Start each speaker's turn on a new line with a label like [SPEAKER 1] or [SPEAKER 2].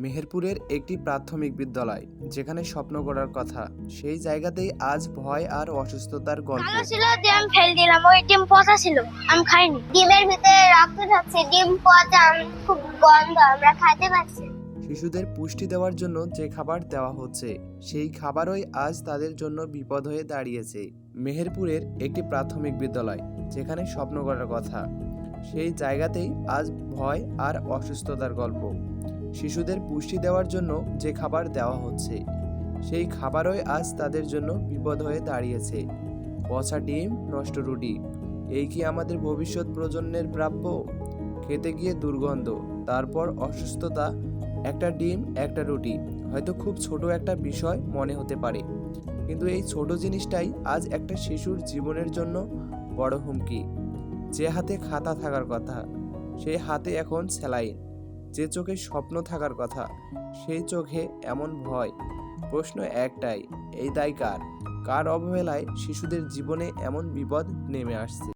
[SPEAKER 1] মেহেরপুরের একটি প্রাথমিক বিদ্যালয় যেখানে স্বপ্ন গড়ার কথা, সেই জায়গাতেই আজ ভয় আর অসুস্থতার গল্প।
[SPEAKER 2] ভালো ছিল, দিয়ে আমি ফেল দিলাম। ওই ডিম পচা ছিল, আমি খাইনি। ডিমের ভিতরে রক্ত ঢুকছে, ডিম পচা, খুব গন্ধ, আমরা খাইতে পারছি না।
[SPEAKER 1] শিশুদের পুষ্টি দেওয়ার জন্য যে খাবার দেওয়া হচ্ছে, সেই খাবারই আজ তাদের জন্য বিপদ হয়ে দাঁড়িয়েছে। মেহেরপুরের একটি প্রাথমিক বিদ্যালয় যেখানে স্বপ্ন গড়ার কথা, সেই জায়গাতেই আজ ভয় আর অসুস্থতার গল্প। শিশুদের পুষ্টি দেওয়ার জন্য যে খাবার দেওয়া হচ্ছে, সেই খাবারই আজ তাদের জন্য বিপদ হয়ে দাঁড়িয়েছে। পচা ডিম, নষ্ট রুটি, এই কি আমাদের ভবিষ্যৎ প্রজন্মের প্রাপ্য? খেতে গিয়ে দুর্গন্ধ, তারপর অসুস্থতা। একটা ডিম, একটা রুটি হয়তো খুব ছোট একটা বিষয় মনে হতে পারে, কিন্তু এই ছোট জিনিসটাই আজ একটা শিশুর জীবনের জন্য বড় হুমকি। যে হাতে খাতা থাকার কথা, সেই হাতে এখন স্যালাইন। যে চোখে স্বপ্ন থাকার কথা, সেই চোখে এমন ভয়। প্রশ্ন একটাই, এই দায় কার? কার অবহেলায় শিশুদের জীবনে এমন বিপদ নেমে আসছে?